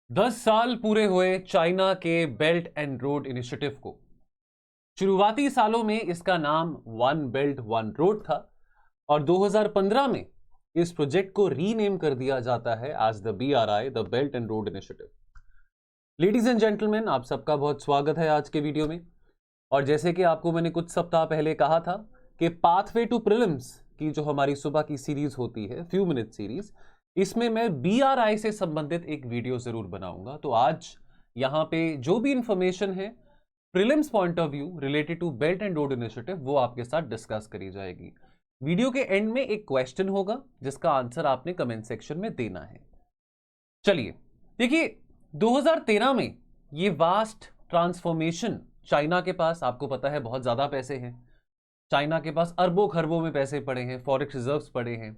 10 साल पूरे हुए चाइना के बेल्ट एंड रोड इनिशिएटिव को। शुरुआती सालों में इसका नाम वन बेल्ट वन रोड था और 2015 में इस प्रोजेक्ट को रीनेम कर दिया जाता है as the BRI, the belt and road initiative. Ladies and gentleman, आप सबका बहुत स्वागत है आज के वीडियो में। और जैसे कि आपको मैंने कुछ सप्ताह पहले कहा था कि पाथवे टू प्रीलिम्स की जो हमारी सुबह की सीरीज होती है, फ्यू मिनट सीरीज, इसमें मैं BRI से संबंधित एक वीडियो जरूर बनाऊंगा। तो आज यहां पे जो भी इंफॉर्मेशन है prelims point of view related to belt and road initiative, वो आपके साथ डिस्कस करी जाएगी। वीडियो के एंड में एक क्वेश्चन होगा जिसका आंसर आपने कमेंट सेक्शन में देना है। चलिए देखिए, 2013 में ये वास्ट ट्रांसफॉर्मेशन, चाइना के पास आपको पता है बहुत ज्यादा पैसे हैं, चाइना के पास अरबों खरबों में पैसे पड़े हैं, फॉरेक्स रिजर्व्स पड़े हैं।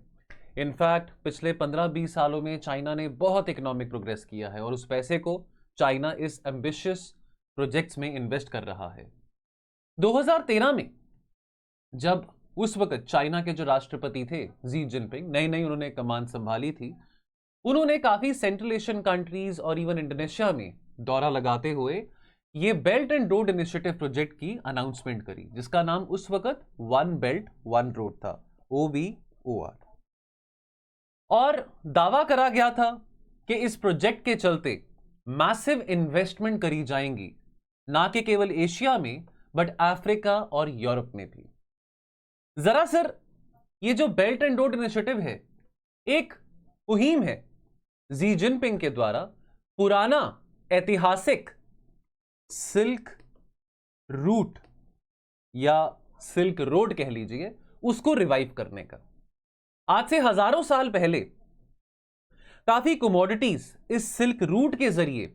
इनफैक्ट पिछले 15-20 सालों में चाइना ने बहुत इकोनॉमिक प्रोग्रेस किया है और उस पैसे को चाइना इस एम्बिशियस प्रोजेक्ट्स में इन्वेस्ट कर रहा है। 2013 में जब उस वक्त चाइना के जो राष्ट्रपति थे जी जिनपिंग, नई नई उन्होंने कमान संभाली थी, उन्होंने काफी सेंट्रल एशियन कंट्रीज और इवन इंडोनेशिया में दौरा लगाते हुए ये belt and road initiative project की अनाउंसमेंट करी, जिसका नाम उस वक्त वन बेल्ट वन रोड था, OBOR। और दावा करा गया था कि इस प्रोजेक्ट के चलते मैसिव इन्वेस्टमेंट करी जाएंगी, ना कि केवल एशिया में बट अफ्रीका और यूरोप में भी। जरा सर, ये जो बेल्ट एंड रोड इनिशिएटिव है एक मुहिम है जी जिनपिंग के द्वारा पुराना ऐतिहासिक सिल्क रूट या सिल्क रोड कह लीजिए, उसको रिवाइव करने का। आज से हजारों साल पहले काफी कमोडिटीज इस सिल्क रूट के जरिए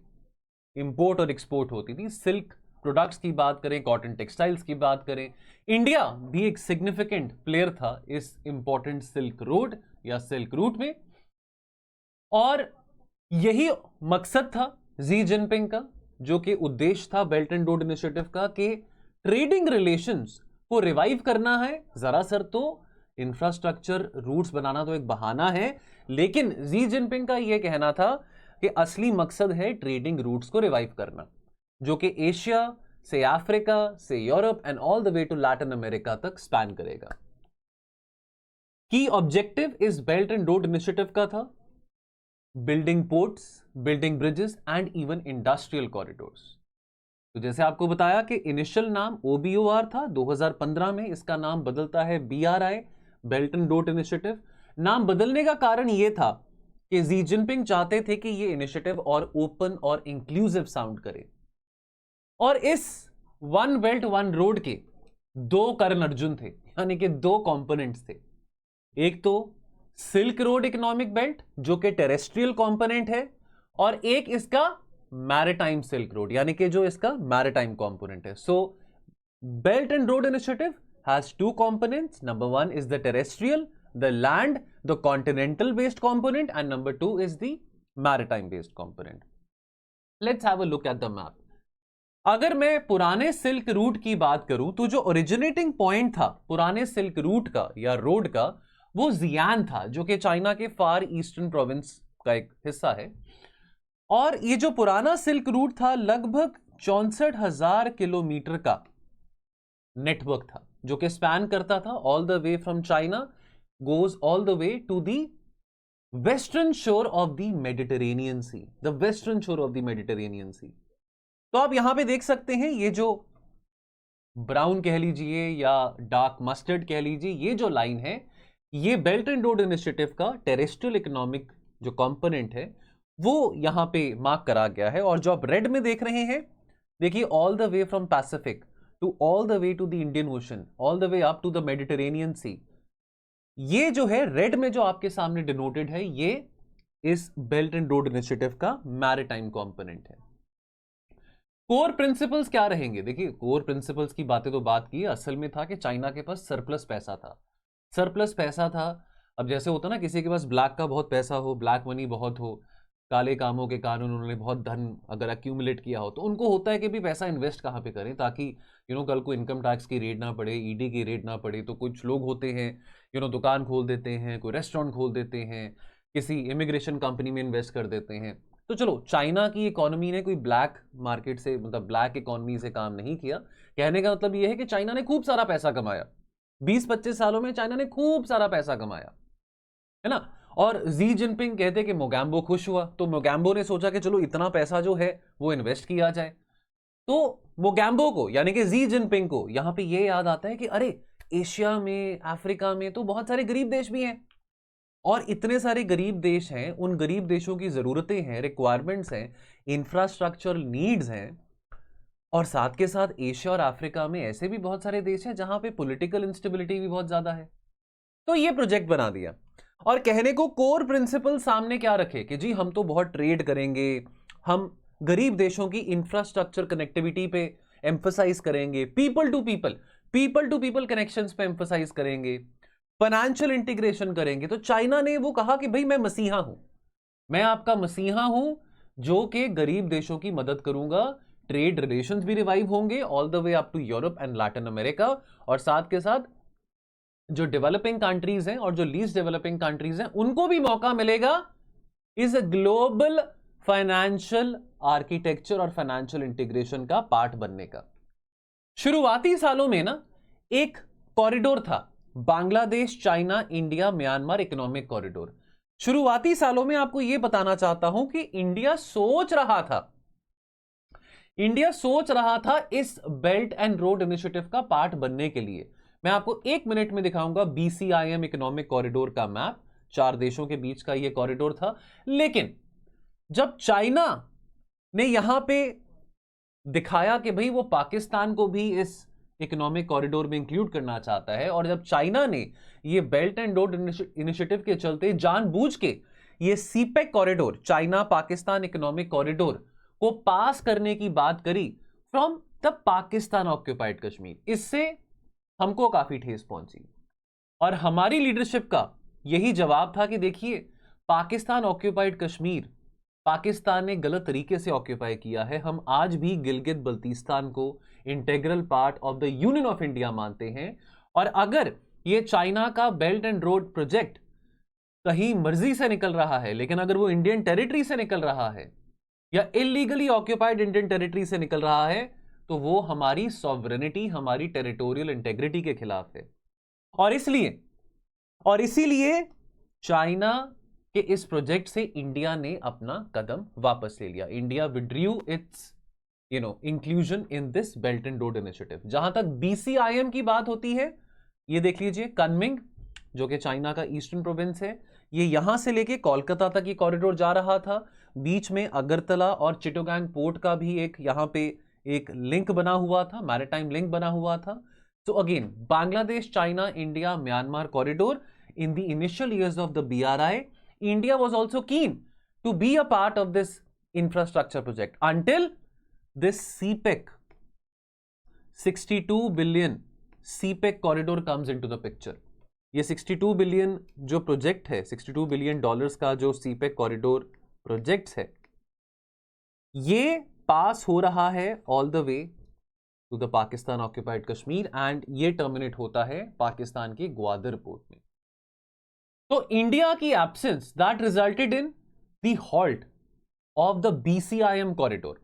इंपोर्ट और एक्सपोर्ट होती थी। सिल्क प्रोडक्ट्स की बात करें, कॉटन टेक्सटाइल्स की बात करें, इंडिया भी एक सिग्निफिकेंट प्लेयर था इस इंपॉर्टेंट सिल्क रोड या सिल्क रूट में। और यही मकसद था जी जिनपिंग का, जो कि उद्देश्य था बेल्ट एंड रोड इनिशिएटिव का, कि ट्रेडिंग रिलेशंस को रिवाइव करना है। जरा सर, तो इंफ्रास्ट्रक्चर रूट्स बनाना तो एक बहाना है, लेकिन जी जिनपिंग का यह कहना था कि असली मकसद है ट्रेडिंग रूट्स को रिवाइव करना, जो कि एशिया से अफ्रीका से Europe and all the way to Latin America तक स्पैन करेगा। की ऑब्जेक्टिव इस बेल्ट एंड रोड इनिशिएटिव का था building ports, building bridges and even industrial corridors. तो जैसे आपको बताया कि इनिशियल नाम OBOR था, 2015 में इसका नाम बदलता है BRI, belt and road initiative. नाम बदलने का कारण यह था कि जी जिनपिंग चाहते थे कि यह इनिशिएटिव और ओपन और इंक्लूसिव साउंड करे। और इस वन बेल्ट वन रोड के दो कर्ण अर्जुन थे, यानी कि दो कंपोनेंट्स थे। एक तो सिल्क रोड इकोनॉमिक बेल्ट, जो कि टेरेस्ट्रियल कंपोनेंट है, और एक इसका मैरिटाइम सिल्क रोड, यानी कि जो इसका मैरिटाइम कंपोनेंट है। So belt and road initiative has two components. Number one is the terrestrial, the land, the continental based component, and number two is the maritime based component. Let's have a look at the map. अगर मैं पुराने silk route की बात करूं तो जो originating point था पुराने सिल्क रूट का या रोड का, वो जियान था, जो कि चाइना के फार ईस्टर्न प्रोविंस का एक हिस्सा है। और ये जो पुराना सिल्क रूट था लगभग 64,000 किलोमीटर का नेटवर्क था, जो कि स्पैन करता था all the way from China, goes all the way to the western shore of the Mediterranean Sea, the western shore of the Mediterranean Sea. तो आप यहां पे देख सकते हैं, ये जो ब्राउन कह लीजिए या डार्क मस्टर्ड कह लीजिए, ये जो लाइन है, ये बेल्ट एंड रोड इनिशिएटिव का टेरेस्ट्रियल इकोनॉमिक जो कंपोनेंट है वो यहां पे मार्क करा गया है। और जो आप रेड में देख रहे हैं, देखिए all the way from Pacific to all the way to the Indian Ocean, all the way up to the Mediterranean Sea, ये जो है रेड में जो आपके सामने डिनोटेड है, ये इस बेल्ट एंड रोड इनिशिएटिव का मैरिटाइम कंपोनेंट है। कोर प्रिंसिपल्स क्या रहेंगे? देखिए, कोर प्रिंसिपल्स की बातें तो बात की, असल में था कि चाइना के पास सरप्लस पैसा था, सरप्लस पैसा था। अब जैसे होता ना, किसी के पास ब्लैक का बहुत पैसा हो, ब्लैक मनी बहुत हो, काले कामों के कारण उन्होंने बहुत धन अगर अक्यूमुलेट किया हो, तो उनको होता है कि भी पैसा इन्वेस्ट कहाँ पे करें, ताकि कल को इनकम टैक्स की रेड ना पड़े, ED की रेड ना पड़े। तो कुछ लोग होते हैं दुकान खोल देते हैं, कोई रेस्टोरेंट खोल देते हैं, किसी इमिग्रेशन कंपनी में इन्वेस्ट कर देते हैं। तो चलो चाइना की इकोनॉमी ने कोई ब्लैक मार्केट से, मतलब ब्लैक इकोनॉमी से काम नहीं किया। कहने का मतलब यह है कि चाइना ने खूब सारा पैसा कमाया, 20-25 सालों में चाइना ने खूब सारा पैसा कमाया, है ना। और जी जिनपिंग कहते कि मोगैम्बो खुश हुआ, तो मोगैम्बो ने सोचा कि चलो इतना पैसा जो है वो इन्वेस्ट किया जाए। तो मोगैम्बो को यानी कि जी जिनपिंग को यहां पे ये याद आता है कि अरे एशिया में, अफ्रीका में तो बहुत सारे गरीब देश भी हैं, और इतने सारे गरीब देश हैं, उन गरीब देशों की जरूरतें हैं, रिक्वायरमेंट्स हैं, इंफ्रास्ट्रक्चरल नीड्स हैं, और साथ के साथ एशिया और अफ्रीका में ऐसे भी बहुत सारे देश हैं जहां पे पॉलिटिकल इंस्टेबिलिटी भी बहुत ज्यादा है। तो ये प्रोजेक्ट बना दिया, और कहने को कोर प्रिंसिपल सामने क्या रखे कि जी हम तो बहुत ट्रेड करेंगे, हम गरीब देशों की इंफ्रास्ट्रक्चर कनेक्टिविटी पे एम्फसाइज करेंगे, पीपल टू पीपल कनेक्शंस पे एम्फसाइज करेंगे, फाइनेंशियल इंटीग्रेशन करेंगे। तो चाइना ने वो कहा कि भाई मैं मसीहा हूं, मैं आपका मसीहा हूं जो कि गरीब देशों की मदद करूंगा, ट्रेड रिलेशंस भी रिवाइव होंगे all the way up to Europe and Latin America, और साथ के साथ जो डेवलपिंग कंट्रीज हैं और जो लीस्ट डेवलपिंग कंट्रीज हैं उनको भी मौका मिलेगा इस ग्लोबल फाइनेंशियल आर्किटेक्चर और फाइनेंशियल इंटीग्रेशन का पार्ट बनने का। शुरुआती सालों में ना एक कॉरिडोर था, Bangladesh China India Myanmar economic corridor. शुरुआती सालों में आपको यह बताना चाहता हूं कि इंडिया सोच रहा था इस बेल्ट एंड रोड इनिशिएटिव का पार्ट बनने के लिए। मैं आपको 1 मिनट में दिखाऊंगा BCIM इकोनॉमिक कॉरिडोर का मैप, 4 देशों के बीच का यह कॉरिडोर था। लेकिन जब चाइना ने यहां पे दिखाया कि भाई वो पाकिस्तान को भी इस इकोनॉमिक कॉरिडोर में इंक्लूड करना चाहता है, और जब चाइना ने ये बेल्ट एंड रोड इनिशिएटिव के चलते जानबूझ के ये CPEC corridor, China Pakistan economic corridor को पास करने की बात करी from the Pakistan occupied Kashmir, इससे हमको काफी ठेस पहुंची। और हमारी लीडरशिप का यही जवाब था कि देखिए पाकिस्तान ऑक्यूपाइड कश्मीर पाकिस्तान ने गलत तरीके से ऑक्यूपाई किया है। हम आज भी गिलगित बल्तिस्तान को integral part of the union of India मानते हैं, और अगर ये चाइना का बेल्ट एंड रोड प्रोजेक्ट कहीं मर्जी से निकल रहा है, लेकिन अगर वो इंडियन टेरिटरी से निकल रहा है या इलीगली ऑक्यूपाइड इंडियन टेरिटरी से निकल रहा है, तो वो हमारी सॉवरेनिटी, हमारी टेरिटोरियल इंटेग्रिटी के खिलाफ है। और इसीलिए चाइना के इस प्रोजेक्ट से इंडिया ने अपना कदम वापस ले लिया। India withdrew it's inclusion in this belt and road initiative. जहां तक BCIM की बात होती है, ये देख लीजिए, कनमिंग जो कि चाइना का ईस्टर्न प्रोविंस है, ये यहां से लेके कोलकाता तक ये कॉरिडोर जा रहा था। बीच में अगरतला और चिटोगांग पोर्ट का भी एक यहां पे एक लिंक बना हुआ था, मैरिटाइम लिंक बना हुआ था। तो again Bangladesh China India Myanmar corridor, in the initial years of the BRI, India was also keen to be a part of this infrastructure project until this CPEC 62 billion CPEC corridor comes into the picture. ये 62 billion जो project है, 62 billion dollars का जो CPEC corridor project है, ये पास हो रहा है all the way to the Pakistan occupied Kashmir, and ये टर्मिनेट होता है पाकिस्तान के ग्वादर पोर्ट में। तो इंडिया की absence that resulted in the halt of the BCIM corridor,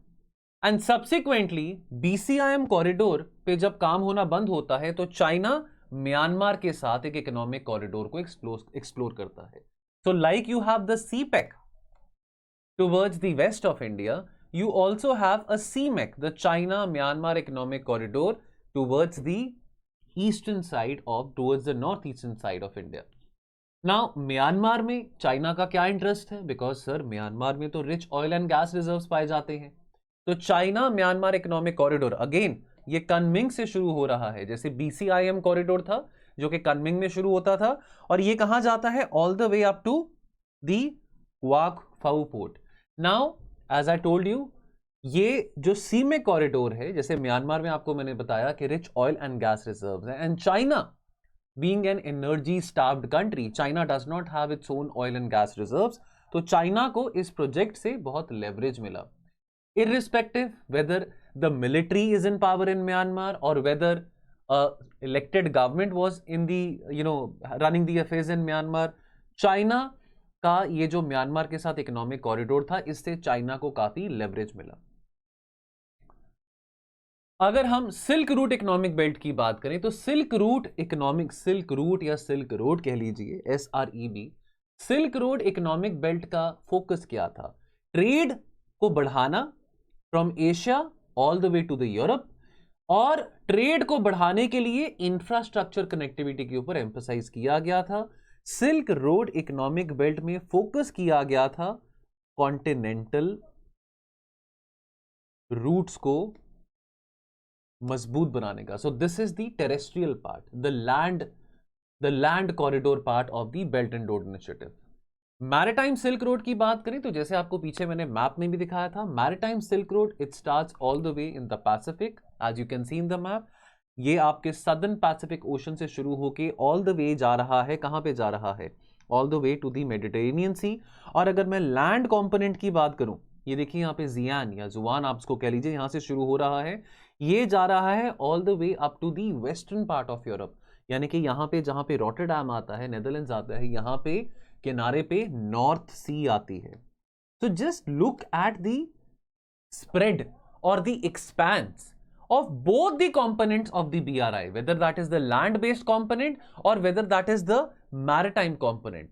and subsequently BCIM corridor पे जब काम होना बंद होता है तो चाइना म्यांमार के साथ एक इकोनॉमिक कॉरिडोर को एक्सप्लोर करता है। So like you have the CPEC towards the west of India, you also have a CMEC, the China Myanmar Economic Corridor, towards the eastern side of, towards the northeastern side of India. Now Myanmar में China का क्या interest है? Because sir Myanmar में तो rich oil and gas reserves पाए जाते हैं। तो China Myanmar economic corridor again ये कनमिंग से शुरू हो रहा है, जैसे BCIM कॉरिडोर था जो कि कनमिंग में शुरू होता था, और ये कहां जाता है? All the way up to the Kyaukphyu port. Now as I told you, ये जो CMEC कॉरिडोर है, जैसे म्यांमार में आपको मैंने बताया कि rich oil and gas reserves हैं, and China being an energy starved country, China does not have its own oil and gas reserves, तो चाइना को इस प्रोजेक्ट से बहुत लेवरेज मिला। Irrespective whether the military is in power in Myanmar और whether elected government was in the running the affairs in Myanmar, China का ये जो म्यांमार के साथ इकोनॉमिक कॉरिडोर था, इससे चाइना को काफी लेवरेज मिला। अगर हम सिल्क रूट इकोनॉमिक बेल्ट की बात करें तो सिल्क रूट या सिल्क रोड कह लीजिए, SREB, silk road economic belt का फोकस क्या था? ट्रेड को बढ़ाना from Asia all the way to the Europe, और ट्रेड को बढ़ाने के लिए इंफ्रास्ट्रक्चर कनेक्टिविटी के ऊपर एम्फसाइज किया गया था। सिल्क रोड इकोनॉमिक बेल्ट में फोकस किया गया था कॉन्टिनेंटल रूट्स को मजबूत बनाने का। So this is the terrestrial part, the land corridor part of the belt and road initiative. Maritime silk road की बात करें तो जैसे आपको पीछे मैंने मैप में भी दिखाया था, maritime silk road it starts all the way in the Pacific, as you can see in the map. ये आपके सदर्न पैसिफिक ओशन से शुरू होके ऑल द वे जा रहा है, कहां पे जा रहा है? All the way to the Mediterranean Sea. और अगर मैं लैंड कंपोनेंट की बात करूं, ये देखिए यहाँ पे जियान या जुआन आप इसको कह लीजिए, यहां से शुरू हो रहा है, ये जा रहा है all the way up to the western part of Europe, यानी कि यहाँ पे जहां पे रॉटरडैम आता है, नेदरलैंड्स आता है, यहाँ पे किनारे पे नॉर्थ सी आती है। तो just look at the spread और the expanse of both the components of the BRI, whether that is the land-based component or whether that is the maritime component.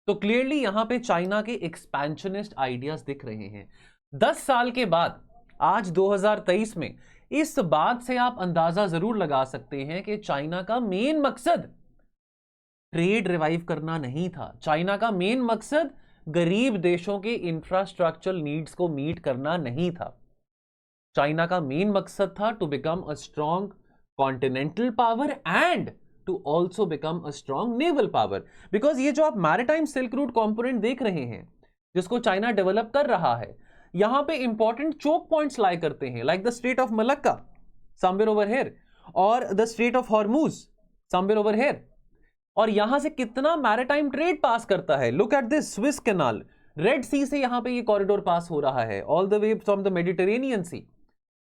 तो क्लियरली यहां पे चाइना के एक्सपेंशनिस्ट आइडियाज दिख रहे हैं। 10 साल के बाद आज 2023 में इस बात से आप अंदाजा जरूर लगा सकते हैं कि चाइना का मेन मकसद ट्रेड रिवाइव करना नहीं था। चाइना का मेन मकसद गरीब देशों के इंफ्रास्ट्रक्चरल नीड्स को मीट करना नहीं था। चाइना का मेन मकसद था to become a strong continental power and to also become a strong naval power. Because ये जो आप मैरिटाइम सिल्क रूट कंपोनेंट देख रहे हैं जिसको चाइना डेवलप कर रहा है, यहां पे इंपॉर्टेंट चोक पॉइंट्स लाई करते हैं, like the Strait of Malacca somewhere over here, और the Strait of Hormuz somewhere over here. और यहां से कितना मैरिटाइम ट्रेड पास करता है, look at this Suez canal, Red Sea से यहां पे ये कॉरिडोर पास हो रहा है all the way from the Mediterranean Sea.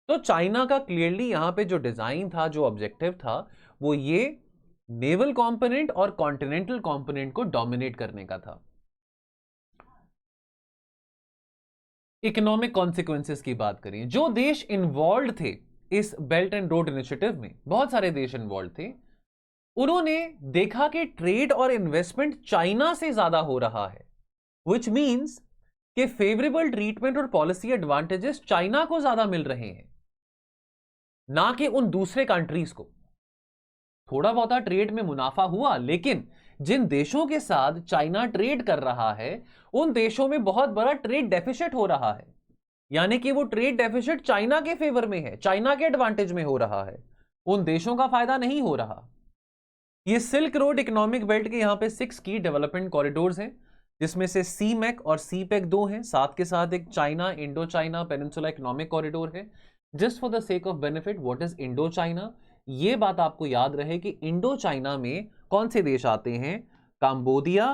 तो चाइना का क्लियरली यहां पे जो डिजाइन था, जो ऑब्जेक्टिव था, वो ये नेवल कंपोनेंट और कॉन्टिनेंटल कंपोनेंट को डोमिनेट करने का था। इकोनॉमिक कॉन्सिक्वेंसेस की बात करें, जो देश इन्वॉल्व थे इस बेल्ट एंड रोड इनिशिएटिव में, बहुत सारे देश इन्वॉल्व थे, उन्होंने देखा कि ट्रेड और इन्वेस्टमेंट चाइना से ज्यादा हो रहा है, विच मींस कि फेवरेबल ट्रीटमेंट और पॉलिसी एडवांटेजेस चाइना को ज्यादा मिल रहे हैं, ना कि उन दूसरे कंट्रीज को। थोड़ा बहुत ट्रेड में मुनाफा हुआ, लेकिन जिन देशों के साथ चाइना ट्रेड कर रहा है उन देशों में बहुत बड़ा ट्रेड डेफिसिट हो रहा है, यानी कि वो ट्रेड डेफिसिट चाइना के फेवर में है, चाइना के एडवांटेज में हो रहा है, उन देशों का फायदा नहीं हो रहा। ये सिल्क रोड इकोनॉमिक बेल्ट के यहां पे 6 की डेवलपमेंट कॉरिडोर्स हैं, जिसमें से सीमैक और सीपेक 2 हैं, साथ के साथ एक China Indo China peninsula economic corridor है। Just for the sake of benefit, what is Indo China, ये बात आपको याद रहे कि इंडो चाइना में कौन से देश आते हैं? Cambodia,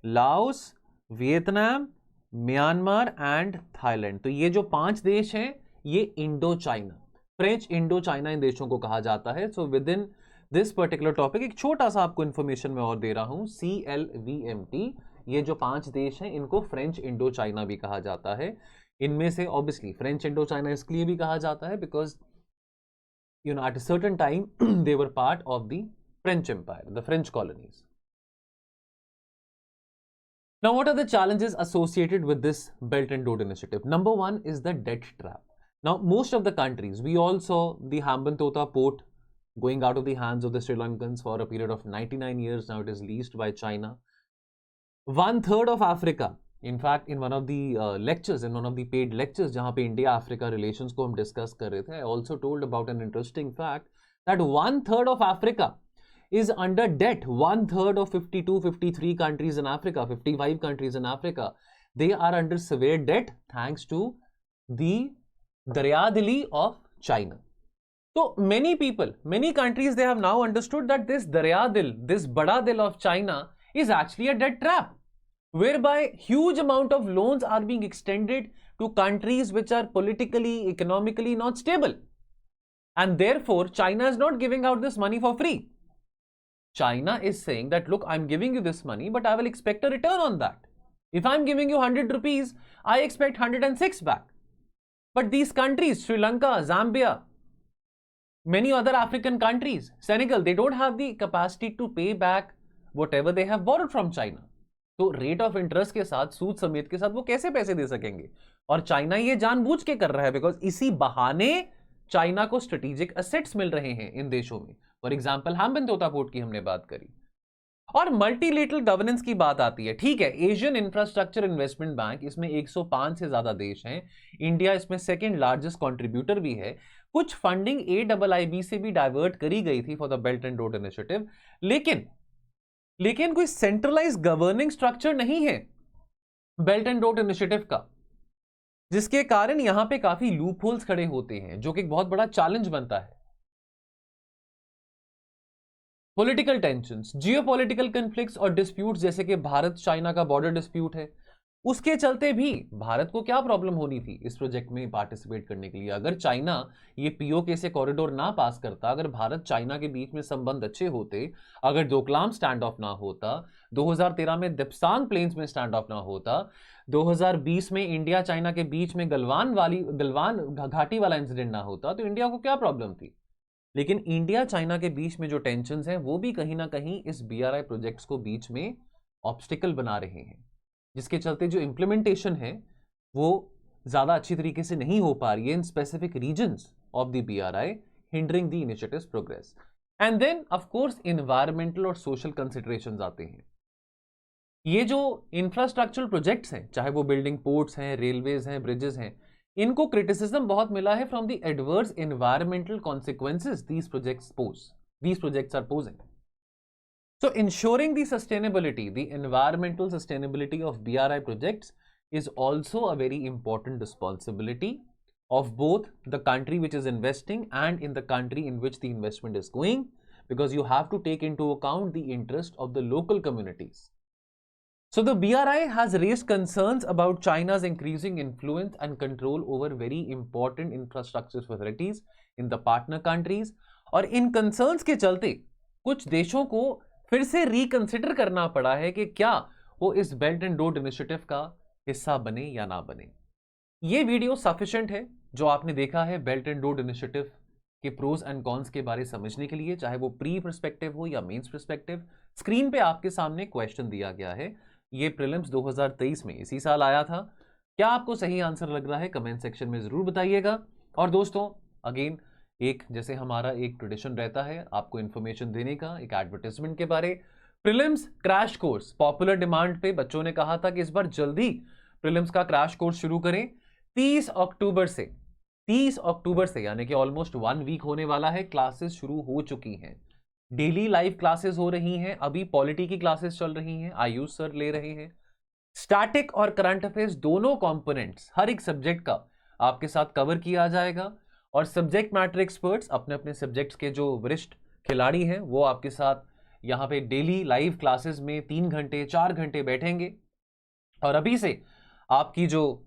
Laos, Vietnam, Myanmar and Thailand. तो ये जो 5 देश हैं ये Indo China, French Indo China in देशों को कहा जाता है। So with in this particular topic एक छोटा सा आपको इंफॉर्मेशन में और दे रहा हूं, CLVMT, ये जो 5 देश हैं इनको फ्रेंच इंडो चाइना भी कहा जाता है। इनमें से ऑब्वियसली फ्रेंच इंडो चाइना इसलिए भी कहा जाता है because you know at a certain time they were part of the French Empire, the French colonies. Now what are the challenges associated with this Belt and Road Initiative? Number 1 is the debt trap. Now most of the countries, we all saw the Hambantota port going out of the hands of the Sri Lankans for a period of 99 years. Now it is leased by China. 1/3 of Africa, in fact in one of the lectures, in one of the paid lectures जहां पे India Africa relations को हम discuss कर रहे थे, I also told about an interesting fact that 1/3 of Africa is under debt. 1/3 of 52-53 countries in Africa, 55 countries in Africa, they are under severe debt thanks to the Daryadili of China. So many people, many countries, they have now understood that this Daryadil, this Bada Dil of China is actually a debt trap, whereby huge amount of loans are being extended to countries which are politically, economically not stable. And therefore, China is not giving out this money for free. China is saying that, look, I'm giving you this money, but I will expect a return on that. If I'm giving you 100 rupees, I expect 106 back. But these countries, Sri Lanka, Zambia, many other African countries, Senegal, they don't have the capacity to pay back whatever they have borrowed from China. तो rate of interest के साथ, सूद समेत के साथ वो कैसे पैसे दे सकेंगे? और चाइना ये जानबूझ के कर रहा है, बिकॉज इसी बहाने चाइना को स्ट्रेटेजिक एसेट्स मिल रहे हैं इन देशों में. फॉर एग्जांपल हम्बनतोता पोर्ट की हमने बात करी. और मल्टीलेटरल गवर्नेंस की बात आती है. ठीक है, एशियन इंफ्रास्ट्रक्चर इन्वेस्टमेंट बैंक, इसमें 105 से ज्यादा देश हैं. इंडिया इसमें सेकेंड लार्जेस्ट कंट्रीब्यूटर भी है. कुछ फंडिंग AIIB से भी डाइवर्ट करी गई थी for the belt and road initiative, लेकिन कोई सेंट्रलाइज गवर्निंग स्ट्रक्चर नहीं है बेल्ट एंड रोड इनिशिएटिव का, जिसके कारण यहां पे काफी लूप होल्स खड़े होते हैं, जो कि एक बहुत बड़ा चैलेंज बनता है. पॉलिटिकल टेंशंस, जियोपॉलिटिकल कॉन्फ्लिक्ट्स और डिस्प्यूट्स, जैसे कि भारत चाइना का बॉर्डर डिस्प्यूट है, उसके चलते भी भारत को क्या प्रॉब्लम होनी थी इस प्रोजेक्ट में पार्टिसिपेट करने के लिए? अगर चाइना ये POK से कॉरिडोर ना पास करता, अगर भारत चाइना के बीच में संबंध अच्छे होते, अगर डोकलाम स्टैंड ऑफ ना होता, 2013 में दिप्सांग प्लेन्स में स्टैंड ऑफ ना होता, 2020 में इंडिया चाइना के बीच में गलवान घाटी वाला इंसिडेंट ना होता, तो इंडिया को क्या प्रॉब्लम थी? लेकिन इंडिया चाइना के बीच में जो टेंशंस हैं वो भी कहीं ना कहीं इस BRI प्रोजेक्ट्स को बीच में ऑब्स्टिकल बना रहे हैं, जिसके चलते जो इंप्लीमेंटेशन है वो ज्यादा अच्छी तरीके से नहीं हो पा रही है in specific regions of the BRI, hindering the initiatives progress. And then of course environmental और सोशल कंसिडरेशंस आते हैं. ये जो इंफ्रास्ट्रक्चरल प्रोजेक्ट्स हैं, चाहे वो बिल्डिंग पोर्ट्स हैं, रेलवेज हैं, ब्रिजेस हैं, इनको क्रिटिसिज्म बहुत मिला है from the adverse environmental consequences these projects are posing. So ensuring the sustainability, the environmental sustainability of BRI projects is also a very important responsibility of both the country which is investing and in the country in which the investment is going, because you have to take into account the interest of the local communities. So the BRI has raised concerns about China's increasing influence and control over very important infrastructure facilities in the partner countries. और इन concerns के चलते कुछ देशों को फिर से reconsider करना पड़ा है कि क्या वो इस बेल्ट एंड रोड इनिशिएटिव का हिस्सा बने या ना बने. ये वीडियो सफिशिएंट है जो आपने देखा है बेल्ट एंड रोड इनिशिएटिव के प्रोज एंड कॉन्स के बारे समझने के लिए, चाहे वो प्री पर्सपेक्टिव हो या मेंस पर्सपेक्टिव. स्क्रीन पे आपके सामने क्वेश्चन दिया गया है. ये प्रीलिम्स 2023 में इसी साल आया था. क्या आपको सही आंसर लग रहा है? कमेंट सेक्शन में जरूर बताइएगा. और दोस्तों अगेन, एक जैसे हमारा एक ट्रेडिशन रहता है आपको इन्फॉर्मेशन देने का, एक एडवर्टाइजमेंट के बारे. Prelims crash course popular demand पे बच्चों ने कहा था कि इस बार जल्दी प्रीलिम्स का क्रैश कोर्स शुरू करें. 30 अक्टूबर से यानी कि ऑलमोस्ट 1 वीक होने वाला है. क्लासेस शुरू हो चुकी हैं, डेली लाइव क्लासेस हो रही हैं. अभी पॉलिटी की क्लासेस चल रही हैं, आयुष सर ले रहे हैं. स्टैटिक और करंट अफेयर्स दोनों कंपोनेंट्स हर एक सब्जेक्ट का आपके साथ कवर किया जाएगा. और सब्जेक्ट मैटर एक्सपर्ट्स अपने अपने सब्जेक्ट्स के जो वरिष्ठ खिलाड़ी हैं वो आपके साथ यहाँ पे डेली लाइव क्लासेस में 3 घंटे 4 घंटे बैठेंगे और अभी से आपकी जो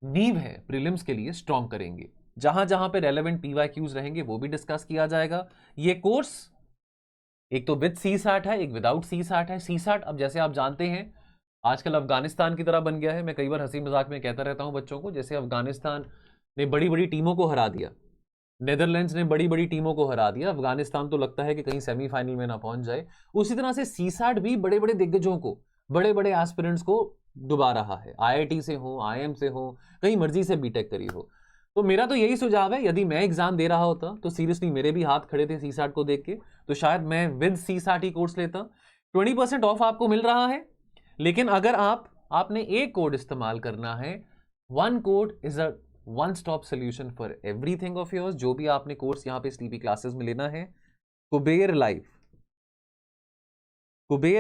नींव है प्रीलिम्स के लिए स्ट्रॉन्ग करेंगे. जहां जहां पे रेलेवेंट PYQs रहेंगे वो भी डिस्कस किया जाएगा. ये कोर्स एक तो विद CSAT है, एक विदाउट CSAT है. CSAT अब जैसे आप जानते हैं आजकल अफगानिस्तान की तरह बन गया है. मैं कई बार हंसी मजाक में कहता रहता हूं बच्चों को, जैसे अफगानिस्तान ने बड़ी बड़ी टीमों को हरा दिया, नेदरलैंड्स ने बड़ी बड़ी टीमों को हरा दिया, अफगानिस्तान तो लगता है कि कहीं सेमीफाइनल में ना पहुंच जाए. उसी तरह से CSAT भी बड़े बड़े दिग्गजों को, बड़े बड़े एस्पिरेंट्स को डुबा रहा है. IIT से हो, IIM से हो, कहीं मर्जी से बीटेक करी हो. तो मेरा तो यही सुझाव है, यदि मैं एग्जाम दे रहा होता तो सीरियसली मेरे भी हाथ खड़े थे CSAT को देख के, तो शायद मैं विद CSAT ही कोर्स लेता. 20% ऑफ आपको मिल रहा है. लेकिन अगर आपने एक कोड इस्तेमाल करना है, 1 code is a one stop solution for everything of yours. जो भी आपने कोर्स यहाँ पे स्लीपी क्लासेस में लेना है, कुबेर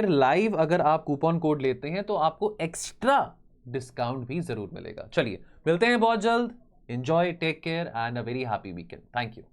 लाइव अगर आप कूपन कोड लेते हैं तो आपको एक्स्ट्रा डिस्काउंट भी जरूर मिलेगा. चलिए मिलते हैं बहुत जल्द. Enjoy, take care and a very happy weekend. Thank you.